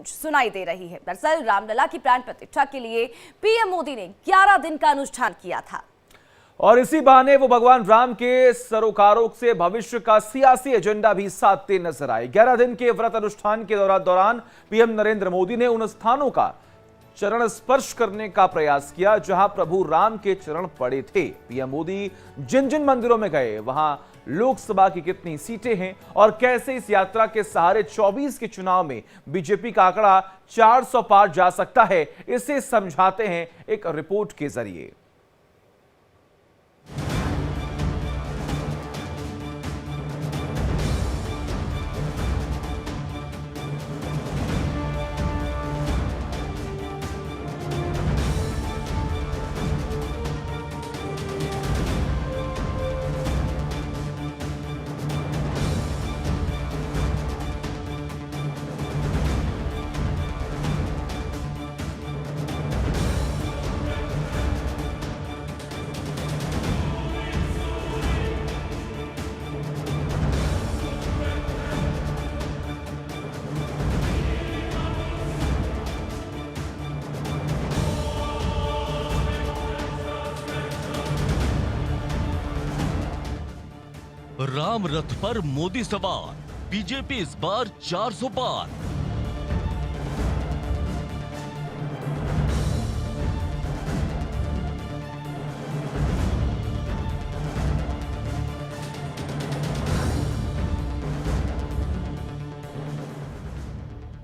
सुनाई दे रही है। दरअसल रामलला की प्राण प्रतिष्ठा के लिए पीएम मोदी ने 11 दिन का अनुष्ठान किया था और इसी बहाने वो भगवान राम के सरोकारों से भविष्य का सियासी एजेंडा भी साधते नजर आए। 11 दिन के व्रत अनुष्ठान के दौरान पीएम नरेंद्र मोदी ने उन स्थानों का चरण स्पर्श करने का प्रयास किया जहां प्रभु राम के चरण पड़े थे। पीएम मोदी जिन जिन मंदिरों में गए वहां लोकसभा की कितनी सीटें हैं और कैसे इस यात्रा के सहारे 24 के चुनाव में बीजेपी का आंकड़ा 400 पार जा सकता है, इसे समझाते हैं एक रिपोर्ट के जरिए। राम रथ पर मोदी सवार, बीजेपी इस बार 400 पार।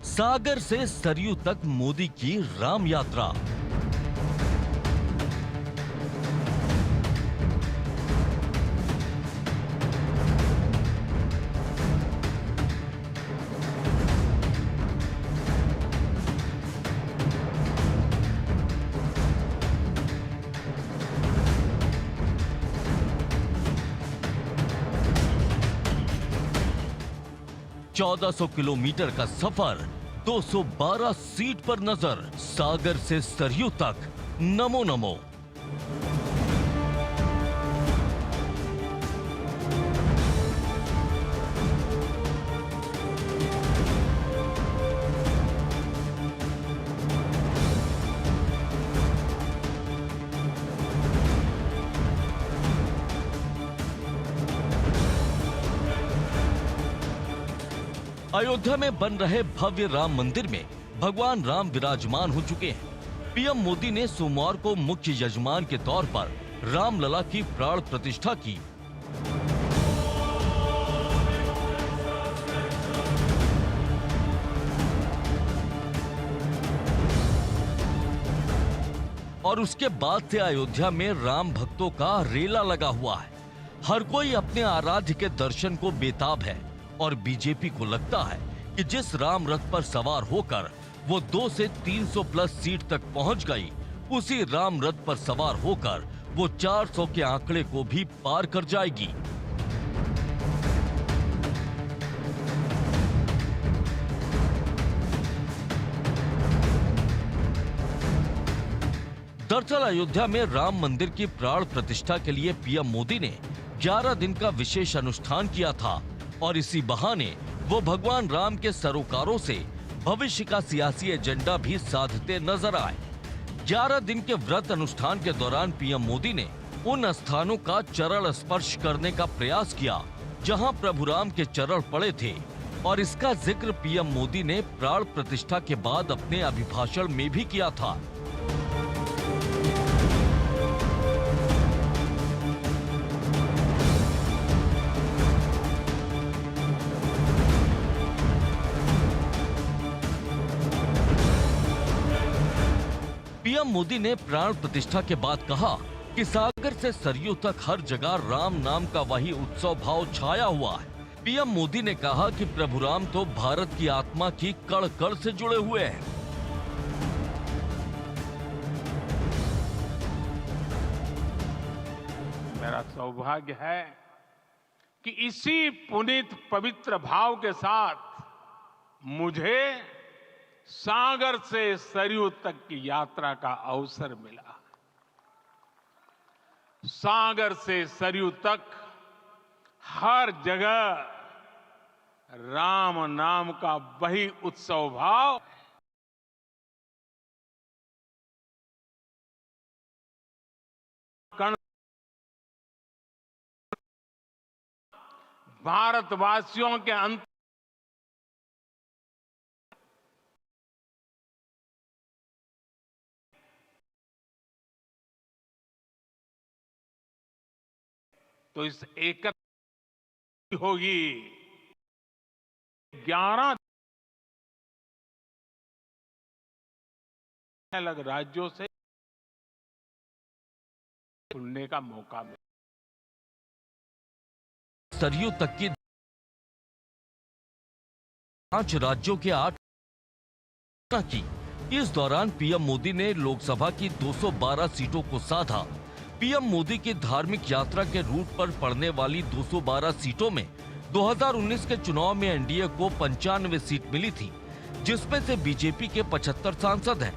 सागर से सरयू तक मोदी की राम यात्रा। चौदह 1400 किलोमीटर का सफर, 212 सीट पर नजर, सागर से सरयू तक नमो नमो। अयोध्या में बन रहे भव्य राम मंदिर में भगवान राम विराजमान हो चुके हैं। पीएम मोदी ने सोमवार को मुख्य यजमान के तौर पर रामलला की प्राण प्रतिष्ठा की। और उसके बाद से अयोध्या में राम भक्तों का रेला लगा हुआ है। हर कोई अपने आराध्य के दर्शन को बेताब है और बीजेपी को लगता है कि जिस राम रथ पर सवार होकर वो 2 से 300 प्लस सीट तक पहुंच गई, उसी राम रथ पर सवार होकर वो 400 के आंकड़े को भी पार कर जाएगी। दरअसल अयोध्या में राम मंदिर की प्राण प्रतिष्ठा के लिए पीएम मोदी ने 11 दिन का विशेष अनुष्ठान किया था और इसी बहाने वो भगवान राम के सरोकारों से भविष्य का सियासी एजेंडा भी साधते नजर आए। 11 दिन के व्रत अनुष्ठान के दौरान पीएम मोदी ने उन स्थानों का चरण स्पर्श करने का प्रयास किया जहां प्रभु राम के चरण पड़े थे और इसका जिक्र पीएम मोदी ने प्राण प्रतिष्ठा के बाद अपने अभिभाषण में भी किया था। पीएम मोदी ने प्राण प्रतिष्ठा के बाद कहा कि सागर से सरयू तक हर जगह राम नाम का वही उत्सव भाव छाया हुआ है। पीएम मोदी ने कहा कि प्रभु राम तो भारत की आत्मा की कण कण से जुड़े हुए हैं। मेरा सौभाग्य है कि इसी पुनीत पवित्र भाव के साथ मुझे सागर से सरयू तक की यात्रा का अवसर मिला। सागर से सरयू तक हर जगह राम नाम का वही उत्सव भाव भारतवासियों के अंत तो इस एकता होगी 11 अलग राज्यों से सुनने का मौका मिला। सरयू तक की 5 राज्यों के 8 की। इस दौरान पीएम मोदी ने लोकसभा की 212 सीटों को साधा। पीएम मोदी की धार्मिक यात्रा के रूट पर पड़ने वाली 212 सीटों में 2019 के चुनाव में एनडीए को 95 सीट मिली थी, जिसमें से बीजेपी के 75 सांसद हैं।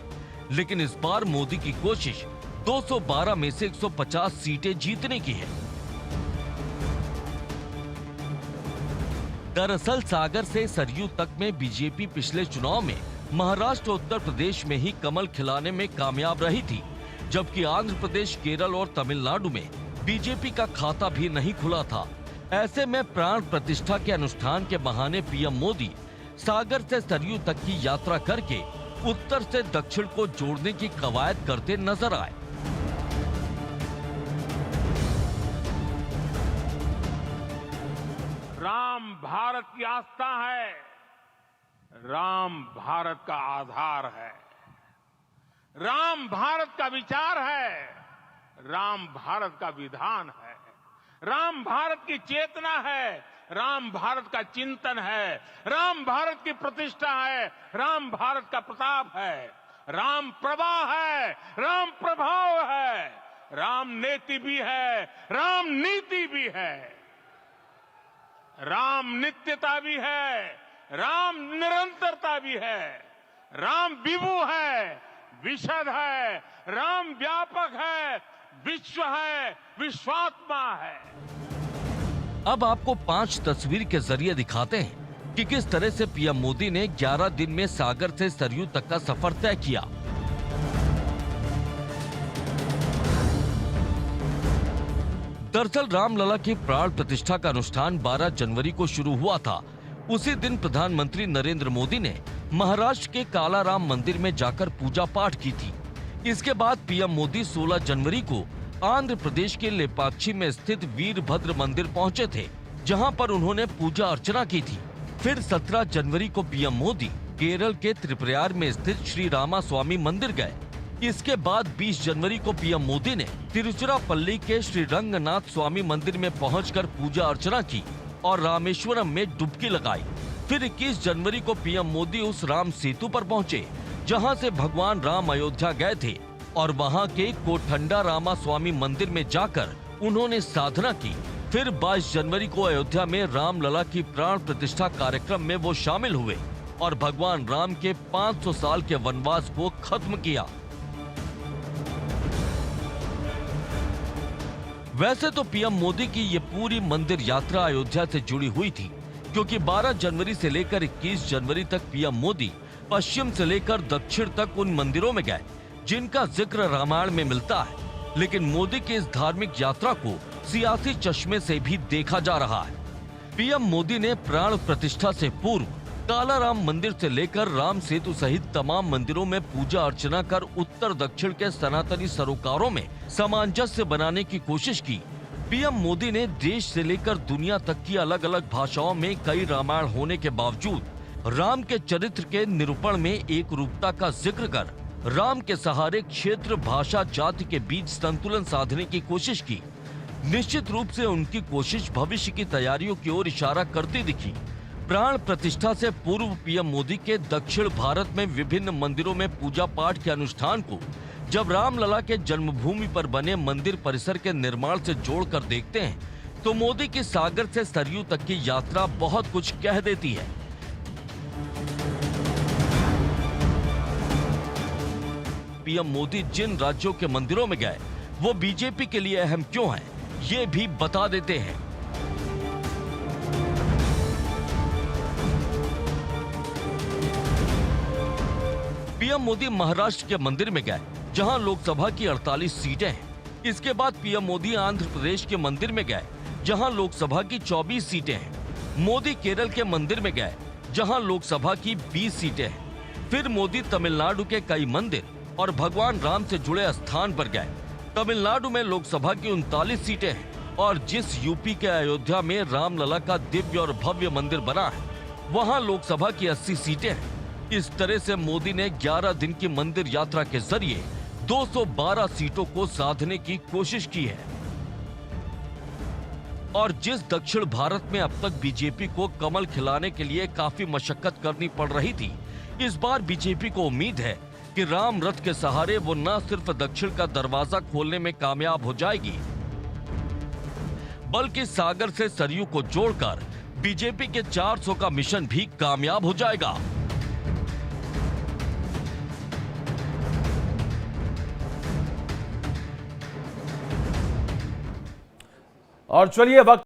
लेकिन इस बार मोदी की कोशिश 212 में से 150 सीटें जीतने की है। दरअसल सागर से सरयू तक में बीजेपी पिछले चुनाव में महाराष्ट्र और उत्तर प्रदेश में ही कमल खिलाने में कामयाब रही थी, जबकि आंध्र प्रदेश, केरल और तमिलनाडु में बीजेपी का खाता भी नहीं खुला था। ऐसे में प्राण प्रतिष्ठा के अनुष्ठान के बहाने पीएम मोदी सागर से सरयू तक की यात्रा करके उत्तर से दक्षिण को जोड़ने की कवायद करते नजर आए। राम भारत की आस्था है, राम भारत का आधार है, राम भारत का विचार है, राम भारत का विधान है, राम भारत की चेतना है, राम भारत का चिंतन है, राम भारत की प्रतिष्ठा है, राम भारत का प्रताप है, राम प्रवाह है, राम प्रभाव है, राम नेति भी है, राम नीति भी है, राम नित्यता भी है, राम निरंतरता भी है, राम विभु है, विशद है, राम व्यापक है, विश्व है, विश्वात्मा है। अब आपको 5 तस्वीर के जरिए दिखाते हैं कि किस तरह से पीएम मोदी ने 11 दिन में सागर से सरयू तक का सफर तय किया। दरअसल रामलला की प्राण प्रतिष्ठा का अनुष्ठान 12 जनवरी को शुरू हुआ था। उसी दिन प्रधानमंत्री नरेंद्र मोदी ने महाराष्ट्र के कालाराम मंदिर में जाकर पूजा पाठ की थी। इसके बाद पीएम मोदी 16 जनवरी को आंध्र प्रदेश के लेपाक्षी में स्थित वीरभद्र मंदिर पहुंचे थे, जहां पर उन्होंने पूजा अर्चना की थी। फिर 17 जनवरी को पीएम मोदी केरल के त्रिपुरार में स्थित श्री रामा स्वामी मंदिर गए। इसके बाद 20 जनवरी को पीएम मोदी ने तिरुचिरापल्ली के श्री रंगनाथ स्वामी मंदिर में पहुंचकर पूजा अर्चना की और रामेश्वरम में डुबकी लगाई। फिर 21 जनवरी को पीएम मोदी उस राम सेतु पर पहुंचे, जहां से भगवान राम अयोध्या गए थे, और वहां के कोठंडा रामा स्वामी मंदिर में जाकर उन्होंने साधना की। फिर 22 जनवरी को अयोध्या में रामलला की प्राण प्रतिष्ठा कार्यक्रम में वो शामिल हुए और भगवान राम के 500 साल के वनवास को खत्म किया। वैसे तो पीएम मोदी की ये पूरी मंदिर यात्रा अयोध्या से जुड़ी हुई थी, क्योंकि 12 जनवरी से लेकर 21 जनवरी तक पीएम मोदी पश्चिम से लेकर दक्षिण तक उन मंदिरों में गए जिनका जिक्र रामायण में मिलता है। लेकिन मोदी की इस धार्मिक यात्रा को सियासी चश्मे से भी देखा जा रहा है। पीएम मोदी ने प्राण प्रतिष्ठा से पूर्व कालाराम मंदिर से लेकर राम सेतु सहित तमाम मंदिरों में पूजा अर्चना कर उत्तर दक्षिण के सनातनी सरोकारों में सामंजस्य बनाने की कोशिश की। पीएम मोदी ने देश से लेकर दुनिया तक की अलग अलग भाषाओं में कई रामायण होने के बावजूद राम के चरित्र के निरूपण में एक रूपता का जिक्र कर राम के सहारे क्षेत्र, भाषा, जाति के बीच संतुलन साधने की कोशिश की। निश्चित रूप से उनकी कोशिश भविष्य की तैयारियों की ओर इशारा करती दिखी। प्राण प्रतिष्ठा से पूर्व पीएम मोदी के दक्षिण भारत में विभिन्न मंदिरों में पूजा पाठ के अनुष्ठान को जब रामलला के जन्मभूमि पर बने मंदिर परिसर के निर्माण से जोड़कर देखते हैं, तो मोदी की सागर से सरयू तक की यात्रा बहुत कुछ कह देती है। पीएम मोदी जिन राज्यों के मंदिरों में गए वो बीजेपी के लिए अहम क्यों हैं, ये भी बता देते हैं। पीएम मोदी महाराष्ट्र के मंदिर में गए, जहां लोकसभा की 48 सीटें हैं। इसके बाद पीएम मोदी आंध्र प्रदेश के मंदिर में गए, जहां लोकसभा की 24 सीटें हैं। मोदी केरल के मंदिर में गए, जहां लोकसभा की 20 सीटें हैं। फिर मोदी तमिलनाडु के कई मंदिर और भगवान राम से जुड़े स्थान पर गए। तमिलनाडु में लोकसभा की 39 सीटें हैं और जिस यूपी के अयोध्या में रामलला का दिव्य और भव्य मंदिर बना है, वहां लोकसभा की 80 सीटें हैं। इस तरह से मोदी ने 11 दिन की मंदिर यात्रा के जरिए 212 सीटों को साधने की कोशिश की है। और जिस दक्षिण भारत में अब तक बीजेपी को कमल खिलाने के लिए काफी मशक्कत करनी पड़ रही थी, इस बार बीजेपी को उम्मीद है कि राम रथ के सहारे वो न सिर्फ दक्षिण का दरवाजा खोलने में कामयाब हो जाएगी, बल्कि सागर से सरयू को जोड़कर बीजेपी के 400 का मिशन भी कामयाब हो जाएगा। और चलिए वक्त